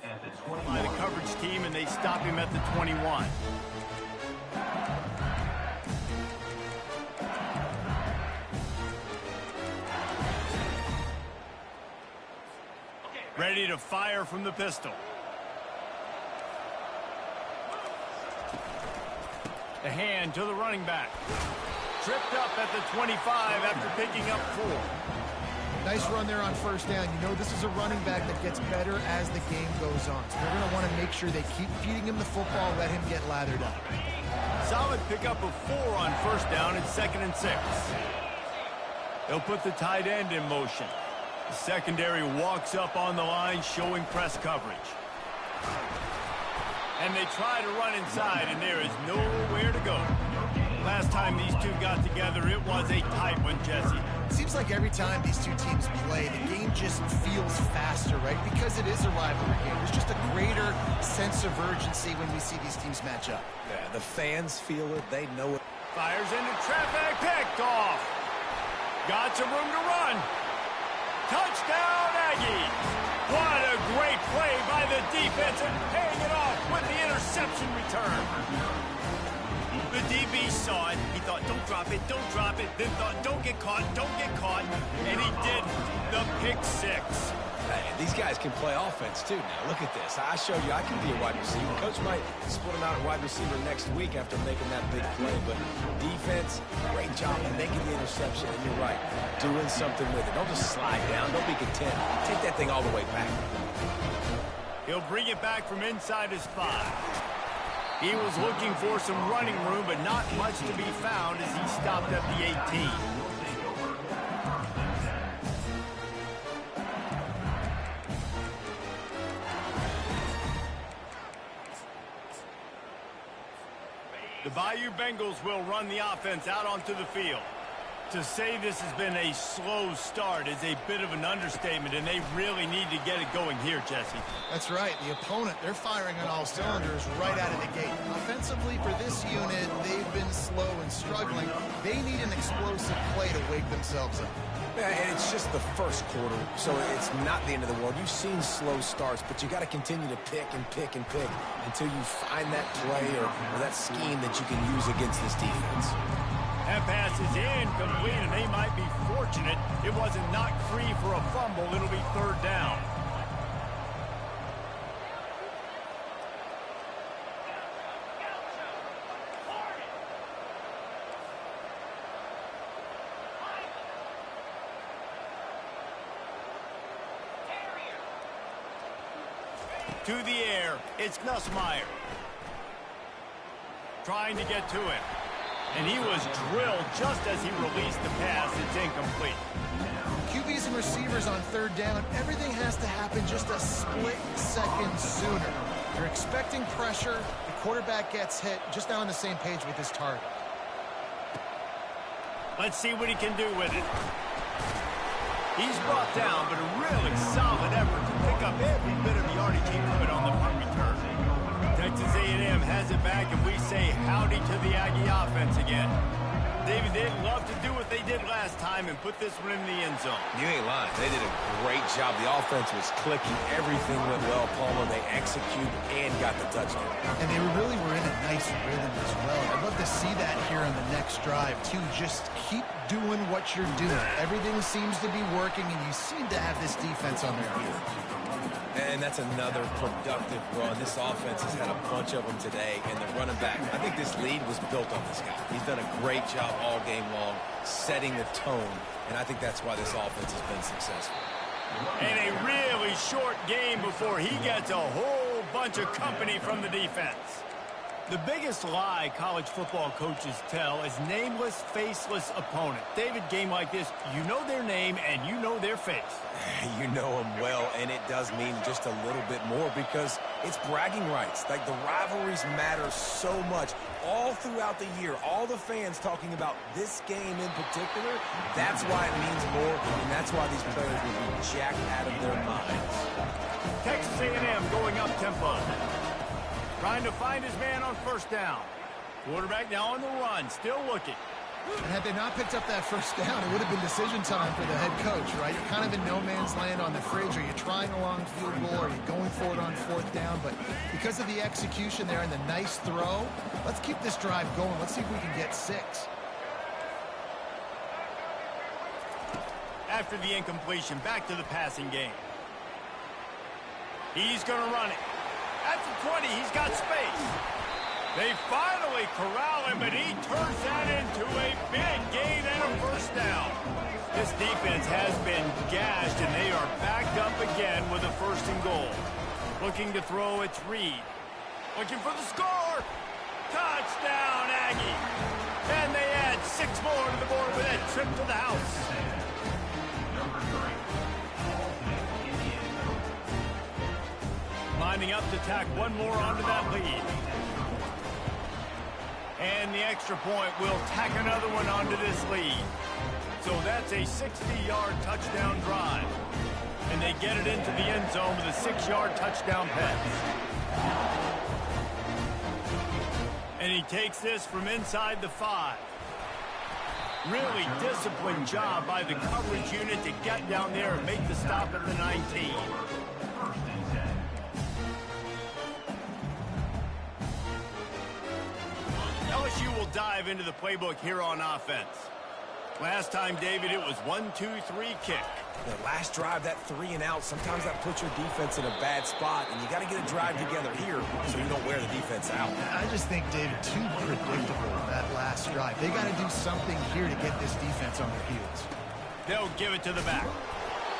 by the coverage team, and they stop him at the 21. Ready to fire from the pistol. The hand to the running back. Tripped up at the 25 after picking up 4. Nice run there on first down. You know this is a running back that gets better as the game goes on. So they're going to want to make sure they keep feeding him the football, let him get lathered up. Solid pickup of 4 on first down and 2nd and 6. They'll put the tight end in motion. The secondary walks up on the line, showing press coverage. And they try to run inside, and there is nowhere to go. Last time these two got together, it was a tight one, Jesse. It seems like every time these two teams play, the game just feels faster, right? Because it is a rivalry game. There's just a greater sense of urgency when we see these teams match up. Yeah, the fans feel it. They know it. Fires into traffic, picked off. Got some room to run. Touchdown, Aggies! What a great play by the defense, and paying it off with the interception return. The DB saw it. He thought, don't drop it, don't drop it. Then thought, don't get caught, don't get caught. And he did the pick 6. Hey, these guys can play offense, too. Now, look at this. I showed you I can be a wide receiver. Coach might split him out at wide receiver next week after making that big play. But defense, great job of making the interception. And you're right, doing something with it. Don't just slide down. Don't be content. Take that thing all the way back. He'll bring it back from inside his 5. He was looking for some running room, but not much to be found as he stopped at the 18. The Bayou Bengals will run the offense out onto the field. To say this has been a slow start is a bit of an understatement, and they really need to get it going here, Jesse. That's right. The opponent, they're firing on all cylinders right out of the gate. Offensively, for this unit, they've been slow and struggling. They need an explosive play to wake themselves up. Yeah, and it's just the first quarter, so it's not the end of the world. You've seen slow starts, but you got to continue to pick and pick and pick until you find that play or that scheme that you can use against this defense. That pass is incomplete, and they might be fortunate it wasn't knocked free for a fumble. It'll be 3rd down. To the air, it's Nussmeier. Trying to get to him. And he was drilled just as he released the pass. It's incomplete. QBs and receivers on 3rd down, everything has to happen just a split second sooner. You're expecting pressure, the quarterback gets hit, just not on the same page with his target. Let's see what he can do with it. He's brought down, but a really solid effort to pick up every bit of yardage he could on the punt return. Texas A&M has it back, and we say howdy to the Aggie offense again. David, they'd love to do what they did last time and put this one in the end zone. You ain't lying. They did a great job. The offense was clicking. Everything went well, Palmer. They executed and got the touchdown. And they really were in a nice rhythm as well. I'd love to see that here on the next drive, too. Just keep doing what you're doing. Everything seems to be working, and you seem to have this defense on their heels. And that's another productive run. This offense has had a bunch of them today, and the running back, I think this lead was built on this guy. He's done a great job all game long, setting the tone, and I think that's why this offense has been successful. And a really short game before he gets a whole bunch of company from the defense. The biggest lie college football coaches tell is nameless, faceless opponent. David, game like this, you know their name and you know their face. You know them well, and it does mean just a little bit more because it's bragging rights. Like, the rivalries matter so much all throughout the year. All the fans talking about this game in particular, that's why it means more, and that's why these players will be jacked out of their minds. Texas A&M going up tempo. Trying to find his man on first down. Quarterback now on the run, still looking. And had they not picked up that first down, it would have been decision time for the head coach, right? You're kind of in no man's land on the fridge. Are you trying a long field goal? Are you going for it on fourth down? But because of the execution there and the nice throw, let's keep this drive going. Let's see if we can get 6. After the incompletion, back to the passing game. He's going to run it. At the 20, he's got space. They finally corral him, but he turns that into a big gain and a first down. This defense has been gashed, and they are backed up again with a first and goal. Looking to throw, it's Reed. Looking for the score. Touchdown, Aggie. And they add 6 more to the board with that trip to the house. Lining up to tack one more onto that lead. And the extra point will tack another one onto this lead. So that's a 60-yard touchdown drive. And they get it into the end zone with a 6-yard touchdown pass. And he takes this from inside the 5. Really disciplined job by the coverage unit to get down there and make the stop at the 19. LSU will dive into the playbook here on offense. Last time, David, it was 1-2-3 kick. The last drive, that 3 and out, sometimes that puts your defense in a bad spot, and you got to get a drive together here so you don't wear the defense out. I just think, David, too predictable that last drive. They got to do something here to get this defense on their heels. They'll give it to the back.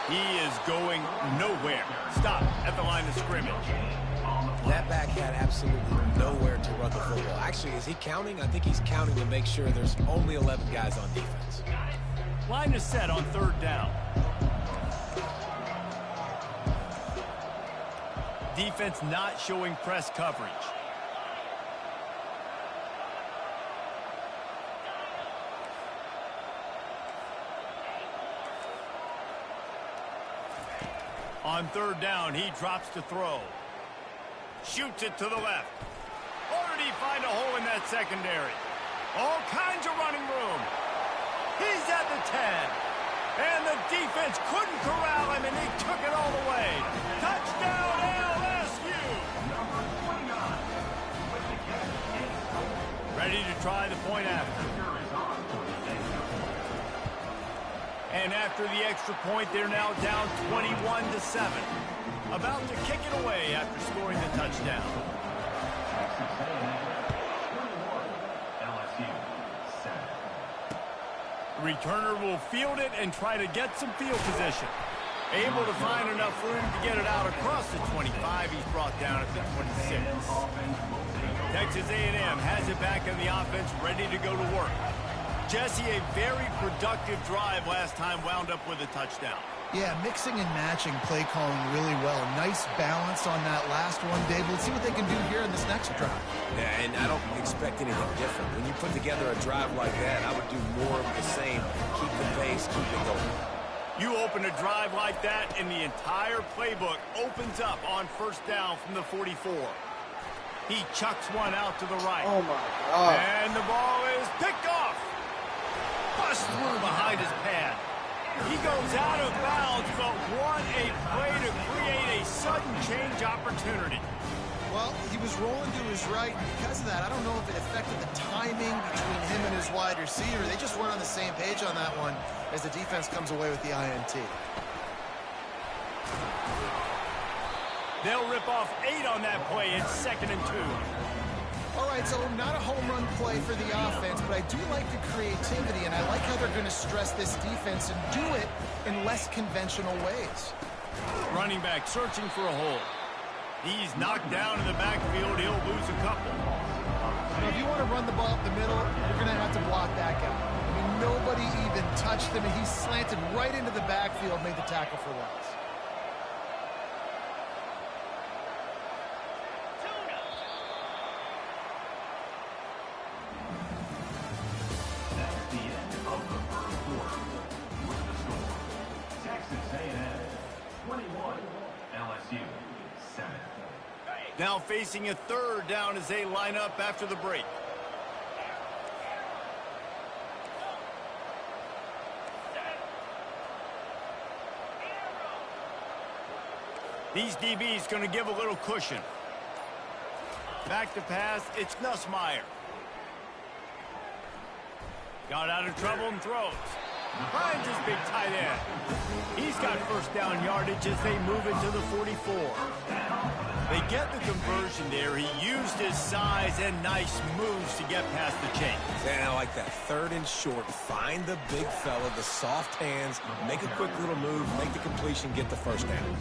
He is going nowhere. Stop at the line of scrimmage. That back had absolutely nowhere to run the football. Actually, is he counting? I think he's counting to make sure there's only 11 guys on defense. Line is set on 3rd down. Defense not showing press coverage. On 3rd down, he drops to throw. Shoots it to the left. Or did he find a hole in that secondary? All kinds of running room. He's at the 10. And the defense couldn't corral him, and he took it all the way. Touchdown, LSU! Ready to try the point after. And after the extra point, they're now down 21-7. About to kick it away after scoring the touchdown. The returner will field it and try to get some field position. Able to find enough room to get it out across the 25. He's brought down at the 26. Texas A&M has it back in the offense, ready to go to work. Jesse, a very productive drive last time, wound up with a touchdown. Yeah, mixing and matching play calling really well. Nice balance on that last one, Dave. Let's see what they can do here in this next drive. Yeah, and I don't expect anything different. When you put together a drive like that, I would do more of the same. Keep the pace, keep it going. You open a drive like that, and the entire playbook opens up on 1st down from the 44. He chucks one out to the right. Oh, my God. And the ball is picked off. Bust through behind his pad. He goes out of bounds, but what a play to create a sudden change opportunity. Well, he was rolling to his right, and because of that, I don't know if it affected the timing between him and his wide receiver. They just weren't on the same page on that one as the defense comes away with the INT. They'll rip off 8 on that play. It's 2nd and 2. All right, so not a home run play for the offense, but I do like the creativity, and I like how they're going to stress this defense and do it in less conventional ways. Running back searching for a hole. He's knocked down in the backfield. He'll lose a couple. Now, if you want to run the ball up the middle, you're going to have to block that guy. I mean, nobody even touched him, and he slanted right into the backfield, made the tackle for loss. Now facing a 3rd down as they line up after the break. These DBs going to give a little cushion. Back to pass, it's Nussmeier. Got out of trouble and throws. Finds his big tight end. He's got first down yardage as they move it to the 44. They get the conversion there. He used his size and nice moves to get past the chains. And I like that. 3rd and short. Find the big fella, the soft hands, make a quick little move, make the completion, get the first down.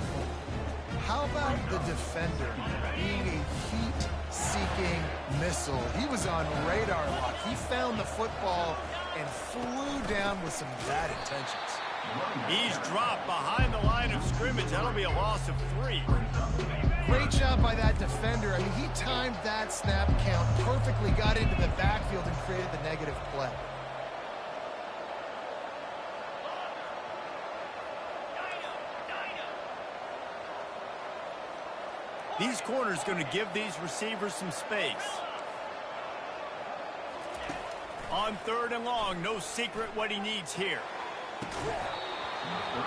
How about the defender being a heat-seeking missile? He was on radar lock. He found the football and flew down with some bad intentions. He's dropped behind the line of scrimmage. That'll be a loss of 3. Great job by that defender. I mean, he timed that snap count perfectly, got into the backfield and created the negative play. These corners going to give these receivers some space. On 3rd and long, no secret what he needs here.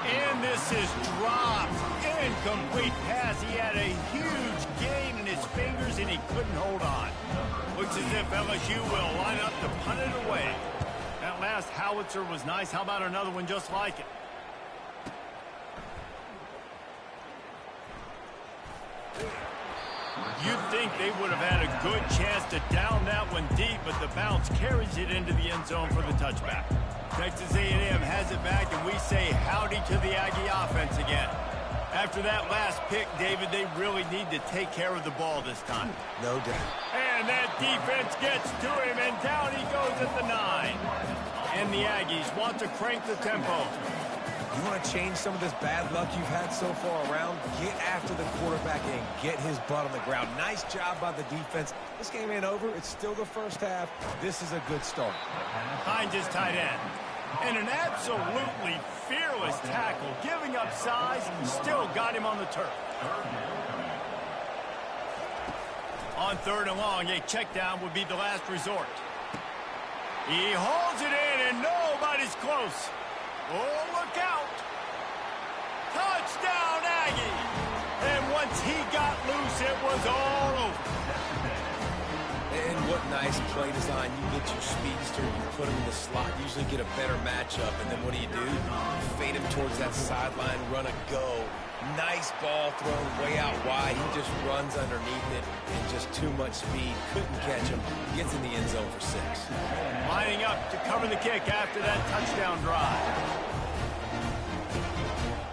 And this is dropped. Incomplete pass. He had a huge gain in his fingers and he couldn't hold on. Looks as if LSU will line up to punt it away. That last howitzer was nice. How about another one just like it? You'd think they would have had a good chance to down that one deep, but the bounce carries it into the end zone for the touchback. Texas A&M has it back, and we say howdy to the Aggie offense again. After that last pick, David, they really need to take care of the ball this time. No doubt. And that defense gets to him, and down he goes at the 9. And the Aggies want to crank the tempo. You want to change some of this bad luck you've had so far around? Get after the quarterback and get his butt on the ground. Nice job by the defense. This game ain't over. It's still the first half. This is a good start. Finds his tight end. And an absolutely fearless tackle. Giving up size, still got him on the turf. On 3rd and long, a check down would be the last resort. He holds it in, and nobody's close. Oh, look out. Touchdown, Aggie. And once he got loose, it was all over. And what nice play design. You get your speedster, you put him in the slot, usually get a better matchup, and then what do? You fade him towards that sideline, run a go. Nice ball thrown way out wide. He just runs underneath it and just too much speed. Couldn't catch him. Gets in the end zone for 6. Lining up to cover the kick after that touchdown drive.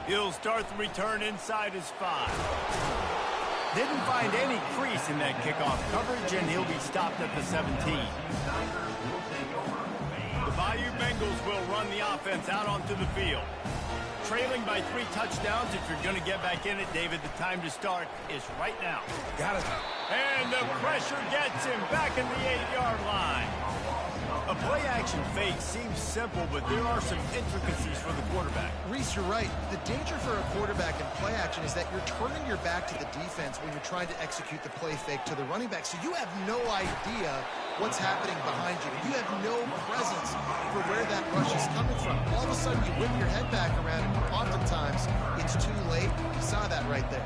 He'll start the return inside his 5. Didn't find any crease in that kickoff coverage, and he'll be stopped at the 17. The Bayou Bengals will run the offense out onto the field. Trailing by 3 touchdowns. If you're going to get back in it, David, the time to start is right now. Got it. And the pressure gets him back in the 8-yard line. A play-action fake seems simple, but there are some intricacies for the quarterback. Reese, you're right. The danger for a quarterback in play action is that you're turning your back to the defense when you're trying to execute the play fake to the running back. So you have no idea what's happening behind you. You have no presence for where that rush is coming from. All of a sudden, you whip your head back around, and oftentimes it's too late. You saw that right there.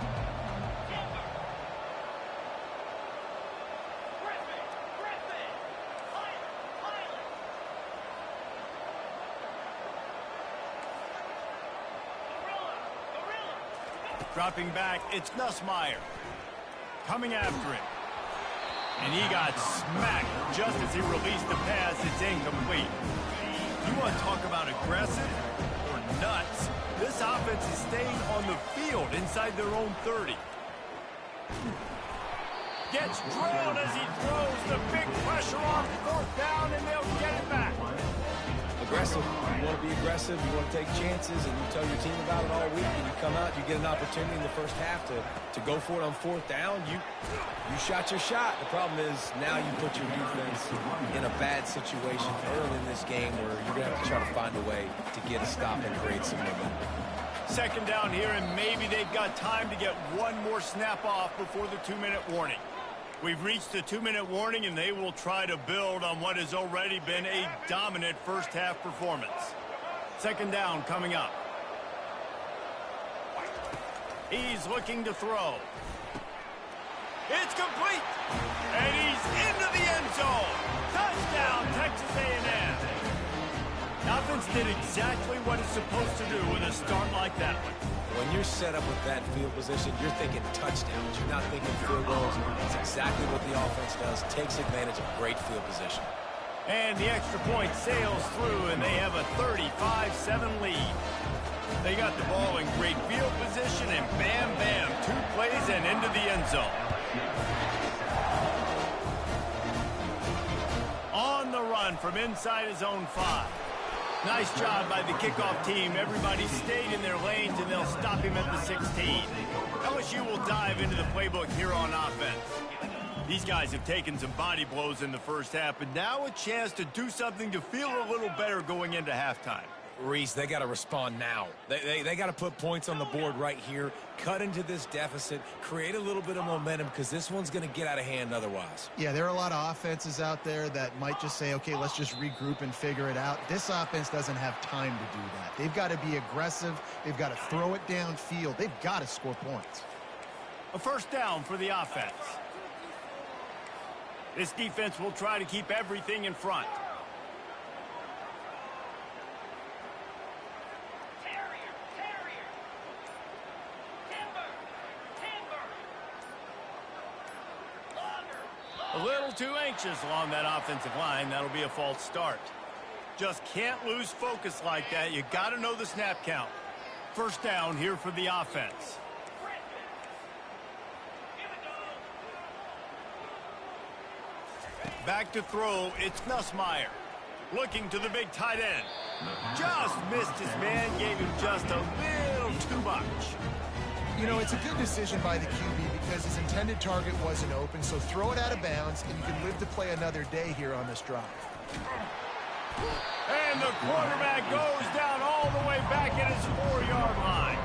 Dropping back, it's Nussmeier. Coming after him. And he got smacked just as he released the pass. It's incomplete. You want to talk about aggressive or nuts? This offense is staying on the field inside their own 30. Gets drilled as he throws the big pressure on 4th down, and they'll get it back. Aggressive. You want to be aggressive. You want to take chances, and you tell your team about it all week, and you come out, you get an opportunity in the first half to go for it on 4th down. You shot your shot. The problem is now you put your defense in a bad situation early in this game where you're going to have to try to find a way to get a stop and create some momentum. 2nd down here, and maybe they've got time to get one more snap off before the 2-minute warning. We've reached the 2-minute warning, and they will try to build on what has already been a dominant first-half performance. 2nd down coming up. He's looking to throw. It's complete. And he's into the end zone. Touchdown, Texas A&M. Offense did exactly what it's supposed to do with a start like that one. When you're set up with that field position, you're thinking touchdowns. You're not thinking field goals. That's exactly what the offense does. Takes advantage of great field position. And the extra point sails through, and they have a 35-7 lead. They got the ball in great field position, and bam, bam, 2 plays and into the end zone. On the run from inside his own 5. Nice job by the kickoff team. Everybody stayed in their lanes, and they'll stop him at the 16. LSU will dive into the playbook here on offense. These guys have taken some body blows in the first half, but now a chance to do something to feel a little better going into halftime. Reese, they got to respond now. They got to put points on the board right here, cut into this deficit, create a little bit of momentum, because this one's going to get out of hand otherwise. Yeah, there are a lot of offenses out there that might just say, okay, let's just regroup and figure it out. This offense doesn't have time to do that. They've got to be aggressive. They've got to throw it downfield. They've got to score points. A first down for the offense. This defense will try to keep everything in front. A little too anxious along that offensive line. That'll be a false start. Just can't lose focus like that. You got to know the snap count. First down here for the offense. Back to throw. It's Nussmeier. Looking to the big tight end. Just missed his man. Gave him just a little too much. You know, it's a good decision by the QB because his intended target wasn't open, so throw it out of bounds, and you can live to play another day here on this drive. And the quarterback goes down all the way back at his 4-yard line.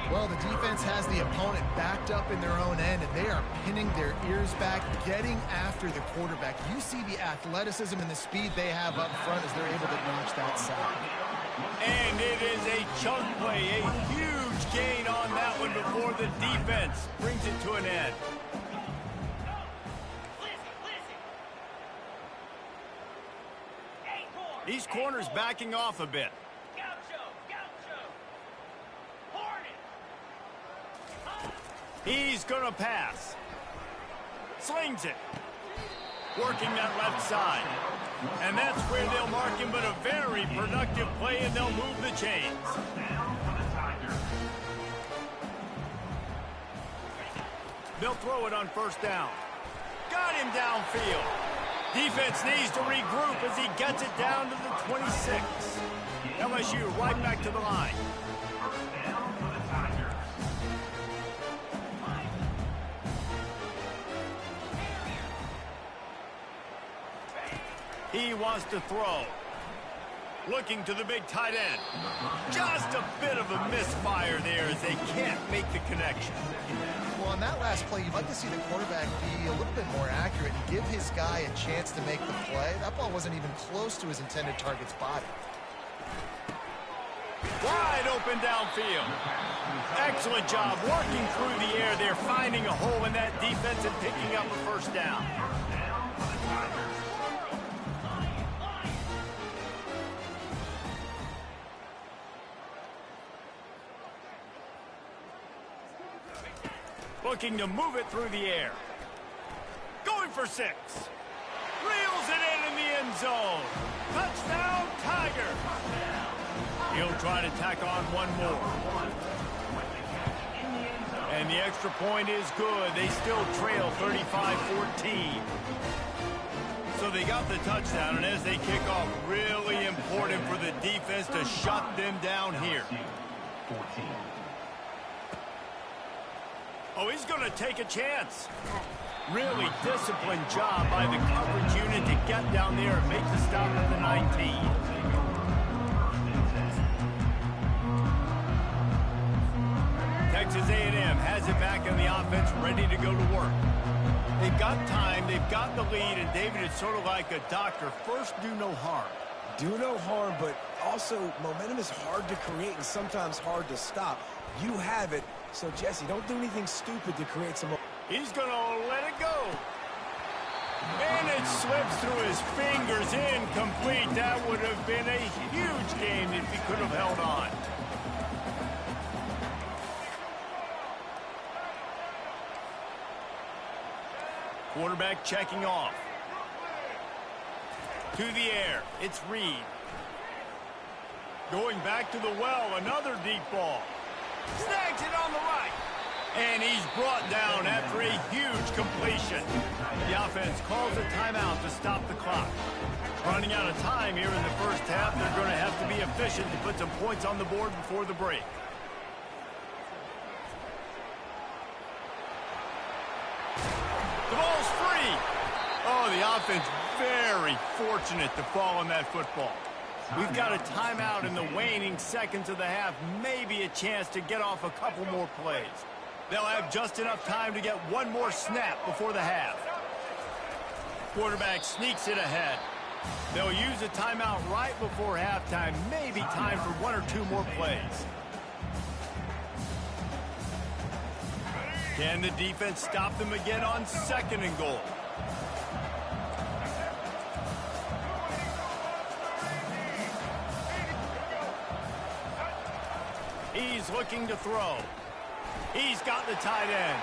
Well, the defense has the opponent backed up in their own end, and they are pinning their ears back, getting after the quarterback. You see the athleticism and the speed they have up front as they're able to notch that sack. And it is a chunk play, a huge gain on that one before the defense brings it to an end. These corners backing off a bit. He's going to pass. Slings it. Working that left side. And that's where they'll mark him, but a very productive play, and they'll move the chains. They'll throw it on first down. Got him downfield. Defense needs to regroup as he gets it down to the 26. LSU right back to the line. He wants to throw. Looking to the big tight end. Just a bit of a misfire there as they can't make the connection. Well, on that last play, you'd like to see the quarterback be a little bit more accurate and give his guy a chance to make the play. That ball wasn't even close to his intended target's body. Wide open downfield. Excellent job working through the air there, finding a hole in that defense and picking up a first down. Looking to move it through the air. Going for 6. Reels it in the end zone. Touchdown, Tiger. He'll try to tack on one more. And the extra point is good. They still trail 35-14. So they got the touchdown, and as they kick off, really important for the defense to shut them down here. 14. Oh, he's going to take a chance. Really disciplined job by the coverage unit to get down there and make the stop at the 19. Texas A&M has it back in the offense, ready to go to work. They've got time, they've got the lead, and David, it's sort of like a doctor. First, do no harm. do no harm, but also momentum is hard to create and sometimes hard to stop. You have it, so Jesse, don't do anything stupid to create some... He's going to let it go. And it slips through his fingers, incomplete. That would have been a huge game if he could have held on. Quarterback checking off. To the air, it's Reed. Going back to the well, another deep ball. Snags it on the right. And he's brought down after a huge completion. The offense calls a timeout to stop the clock. Running out of time here in the first half, they're going to have to be efficient to put some points on the board before the break. The ball's free. Oh, the offense very fortunate to fall on that football. We've got a timeout in the waning seconds of the half, maybe a chance to get off a couple more plays. They'll have just enough time to get one more snap before the half. Quarterback sneaks it ahead. They'll use a timeout right before halftime, maybe time for one or two more plays. Can the defense stop them again on 2nd and goal? He's looking to throw. He's got the tight end.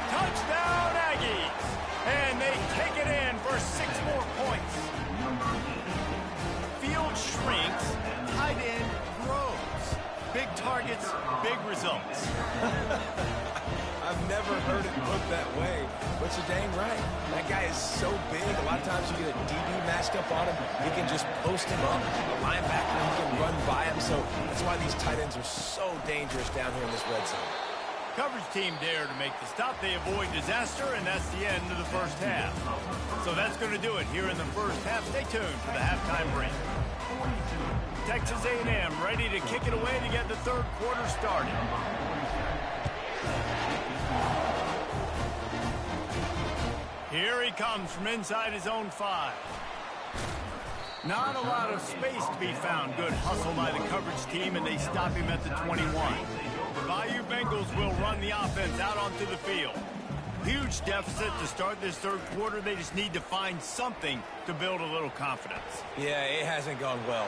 Touchdown, Aggies! And they take it in for 6 more points. Field shrinks, tight end grows. Big targets, big results. I've never heard it put that way, but you're dang right. That guy is so big, a lot of times you get a DB matched up on him. He can just post him up. A linebacker, he can run by him. So that's why these tight ends are so dangerous down here in this red zone. Coverage team dare to make the stop. They avoid disaster, and that's the end of the first half. So that's going to do it here in the first half. Stay tuned for the halftime break. Texas A&M ready to kick it away to get the third quarter started. Here he comes from inside his own 5. Not a lot of space to be found. Good hustle by the coverage team, and they stop him at the 21. The Bayou Bengals will run the offense out onto the field. Huge deficit to start this third quarter. They just need to find something to build a little confidence. Yeah, it hasn't gone well.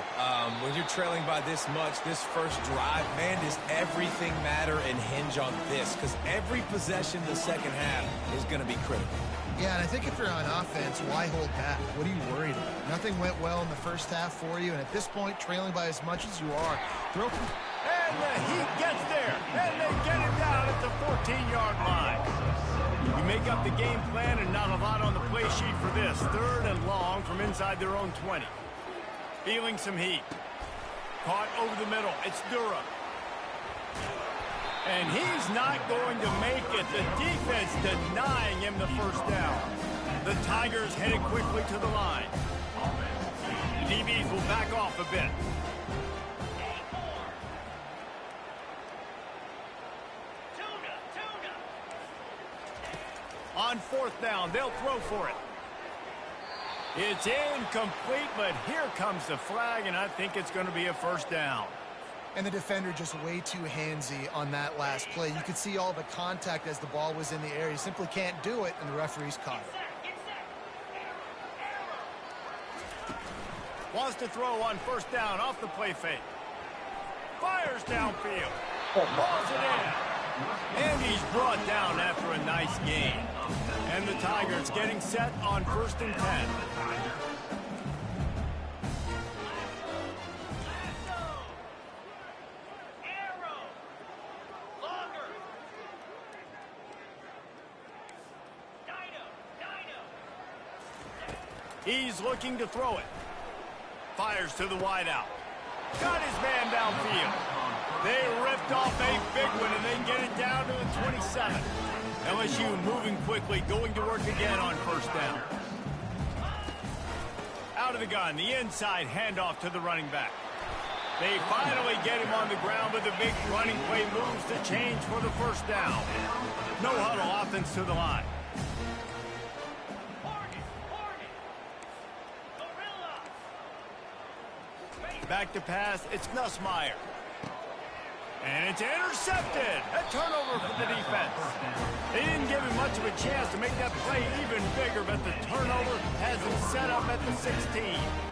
When you're trailing by this much, this first drive, man, does everything matter and hinge on this? Because every possession in the second half is going to be critical. Yeah, and I think if you're on offense, why hold back? What are you worried about? Nothing went well in the first half for you, and at this point, trailing by as much as you are, throw from... And the Heat gets there, and they get him down at the 14-yard line. You make up the game plan, and not a lot on the play sheet for this. 3rd and long from inside their own 20. Feeling some heat. Caught over the middle. It's Durham. And he's not going to make it. The defense denying him the first down. The Tigers headed quickly to the line. The DBs will back off a bit. On 4th down, they'll throw for it. It's incomplete, but here comes the flag, and I think it's going to be a first down. And the defender just way too handsy on that last play. You could see all the contact as the ball was in the air. He simply can't do it, and the referee's caught it. Wants to throw on 1st down off the play fake. Fires downfield. Balls it in. And he's brought down after a nice gain. And the Tigers getting set on 1st and 10. He's looking to throw it. Fires to the wideout. Got his man downfield. They ripped off a big one, and they get it down to the 27. LSU moving quickly, going to work again on 1st down. Out of the gun, the inside handoff to the running back. They finally get him on the ground, but the big running play moves to change for the 1st down. No huddle, offense to the line. Back to pass, it's Nussmeier. And it's intercepted. A turnover for the defense. They didn't give him much of a chance to make that play even bigger, but the turnover has him set up at the 16.